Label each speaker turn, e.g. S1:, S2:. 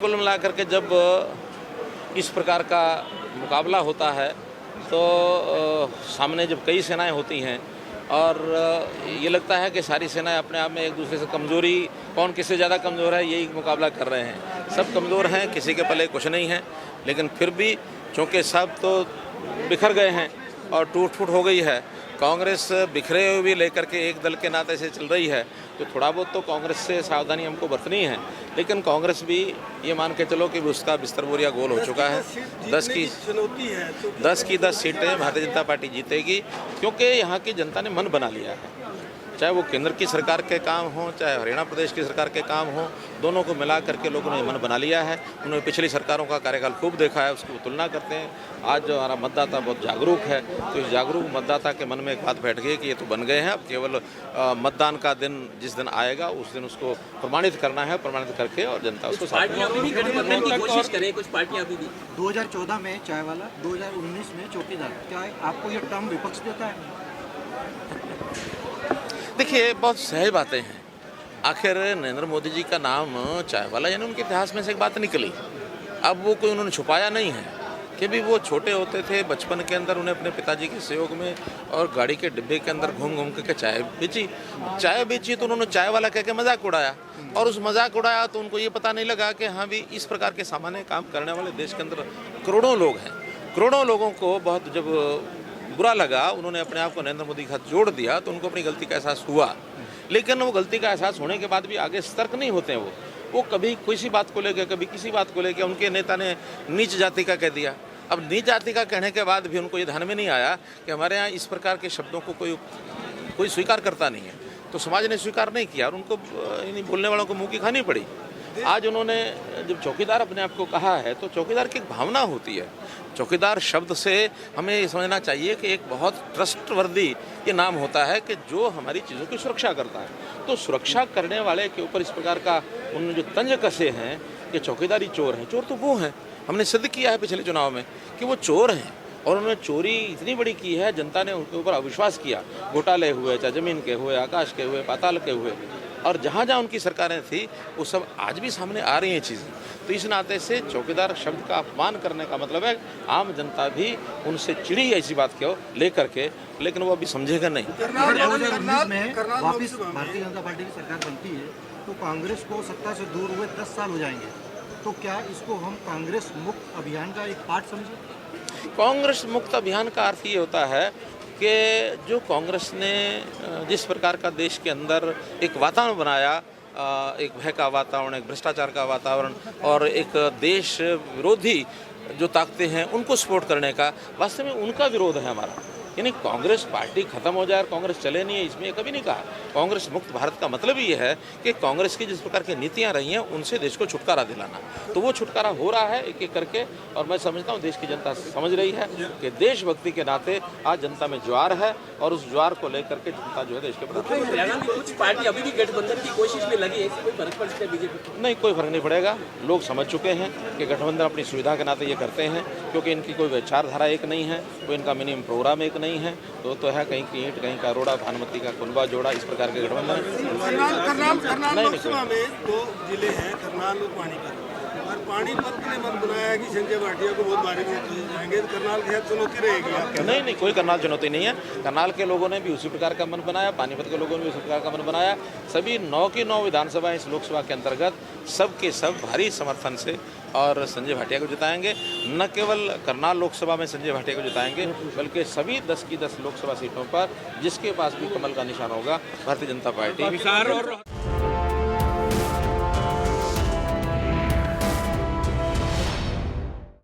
S1: कुल मिलाकर के जब इस प्रकार का मुकाबला होता है तो सामने जब कई सेनाएं होती हैं और ये लगता है कि सारी सेनाएं अपने आप में एक दूसरे से कमज़ोरी, कौन किससे ज़्यादा कमज़ोर है यही मुकाबला कर रहे हैं। सब कमज़ोर हैं, किसी के पल्ले कुछ नहीं है, लेकिन फिर भी चूँकि सब तो बिखर गए हैं और टूट फूट हो गई है। कांग्रेस बिखरे हुए भी लेकर के एक दल के नाते से चल रही है, तो थोड़ा बहुत तो कांग्रेस से सावधानी हमको बरतनी है। लेकिन कांग्रेस भी ये मान के चलो कि उसका बिस्तर बोरिया गोल हो चुका है। 10 की 10 सीटें भारतीय जनता पार्टी जीतेगी, क्योंकि यहाँ की जनता ने मन बना लिया है। चाहे वो केंद्र की सरकार के काम हो, चाहे हरियाणा प्रदेश की सरकार के काम हो, दोनों को मिला करके लोगों ने मन बना लिया है। उन्होंने पिछली सरकारों का कार्यकाल खूब देखा है, उसकी तुलना करते हैं। आज जो हमारा मतदाता बहुत जागरूक है, तो इस जागरूक मतदाता के मन में एक बात बैठ गई कि ये तो बन गए हैं, अब केवल मतदान का दिन जिस दिन आएगा उस दिन उसको प्रमाणित करना है, प्रमाणित करके और जनता उसको साथ
S2: की कोशिश करें। कुछ पार्टियां भी
S3: 2014 में चाय वाला, 2019 में चौकीदार, क्या आपको ये टर्म विपक्ष देता है?
S1: देखिए, बहुत सहज बातें हैं। आखिर नरेंद्र मोदी जी का नाम चाय वाला यानी उनके इतिहास में से एक बात निकली। अब वो कोई उन्होंने छुपाया नहीं है कि भी वो छोटे होते थे, बचपन के अंदर उन्हें अपने पिताजी के सहयोग में और गाड़ी के डिब्बे के अंदर घूम घूम के चाय बेची तो उन्होंने चाय वाला कह के मजाक उड़ाया, और उस मजाक उड़ाया तो उनको ये पता नहीं लगा कि हाँ भी इस प्रकार के सामान्य काम करने वाले देश के अंदर करोड़ों लोग हैं। करोड़ों लोगों को बहुत जब बुरा लगा, उन्होंने अपने आप को नरेंद्र मोदी के साथ जोड़ दिया, तो उनको अपनी गलती का एहसास हुआ। लेकिन वो गलती का एहसास होने के बाद भी आगे सतर्क नहीं होते हैं। वो कभी किसी बात को लेकर, कभी किसी बात को लेकर उनके नेता ने नीच जाति का कह दिया। अब नीच जाति का कहने के बाद भी उनको ये ध्यान में नहीं आया कि हमारे यहाँ इस प्रकार के शब्दों को कोई स्वीकार करता नहीं है, तो समाज ने स्वीकार नहीं किया और उनको इन बोलने वालों को मुँह की खानी पड़ी। आज उन्होंने जब चौकीदार अपने आप को कहा है, तो चौकीदार की एक भावना होती है। चौकीदार शब्द से हमें ये समझना चाहिए कि एक बहुत ट्रस्टवर्दी ये नाम होता है कि जो हमारी चीज़ों की सुरक्षा करता है। तो सुरक्षा करने वाले के ऊपर इस प्रकार का उन्होंने जो तंज कसे हैं कि चौकीदारी चोर हैं। चोर तो वो हैं, हमने सिद्ध किया है पिछले चुनाव में कि वो चोर हैं, और उन्होंने चोरी इतनी बड़ी की है, जनता ने उनके ऊपर अविश्वास किया। घोटाले हुए, चाहे ज़मीन के हुए, आकाश के हुए, पाताल के हुए, और जहाँ जहाँ उनकी सरकारें थी वो सब आज भी सामने आ रही हैं चीज़ें। तो इस नाते से चौकीदार शब्द का अपमान करने का मतलब है आम जनता भी उनसे चिड़ी ऐसी बात क्यों लेकर के, लेकिन वो अभी समझेगा नहीं।
S3: 2019 में वापस भारतीय जनता पार्टी की सरकार बनती है तो कांग्रेस को सत्ता से दूर हुए 10 साल हो जाएंगे, तो क्या इसको हम कांग्रेस मुक्त अभियान का एक पार्ट समझें?
S1: कांग्रेस मुक्त अभियान का अर्थ ये होता है कि जो कांग्रेस ने जिस प्रकार का देश के अंदर एक वातावरण बनाया, एक भय का वातावरण, एक भ्रष्टाचार का वातावरण और एक देश विरोधी जो ताकतें हैं उनको सपोर्ट करने का, वास्तव में उनका विरोध है हमारा। यानी कांग्रेस पार्टी खत्म हो जाए और कांग्रेस चले नहीं है, इसमें कभी नहीं कहा। कांग्रेस मुक्त भारत का मतलब ये है कि कांग्रेस की जिस प्रकार की नीतियां रही हैं उनसे देश को छुटकारा दिलाना। तो वो छुटकारा हो रहा है एक एक करके, और मैं समझता हूँ देश की जनता समझ रही है कि देशभक्ति के नाते आज जनता में ज्वार है, और उस ज्वार को लेकर के जनता जो है देश के प्रति।
S2: कुछ पार्टी अभी भी गठबंधन की कोशिश में लगी है, कोई फर्क पड़ता है बीजेपी?
S1: नहीं, कोई फर्क नहीं पड़ेगा। लोग समझ चुके हैं कि गठबंधन अपनी सुविधा के नाते ये करते हैं, क्योंकि इनकी कोई विचारधारा एक नहीं है, कोई इनका मिनिमम प्रोग्राम एक नहीं है। तो है कहीं की ईंट, कहीं का रोड़ा, भानुमती का कुनबा जोड़ा, इस प्रकार के गठबंधन।
S4: करनाल लोकसभा में 2 जिले हैं, करनाल और पानीपत, और पानीपत ने मन बनाया है कि संजय भाटिया को बहुत भारी वोट दिए जाएंगे, तो करनाल की चुनौती रहेगी आपके?
S1: नहीं, कोई करनाल चुनौती नहीं है। करनाल के लोगों ने भी उसी प्रकार का मन बनाया, पानीपत के लोगों ने भी उसी प्रकार का मन बनाया। सभी 9 की 9 विधानसभा इस लोकसभा के अंतर्गत सब के सब भारी समर्थन से और संजय भाटिया को जिताएंगे। न केवल करनाल लोकसभा में संजय भाटिया को जिताएंगे, बल्कि सभी 10 की 10 लोकसभा सीटों पर जिसके पास भी कमल का निशान होगा, भारतीय जनता पार्टी।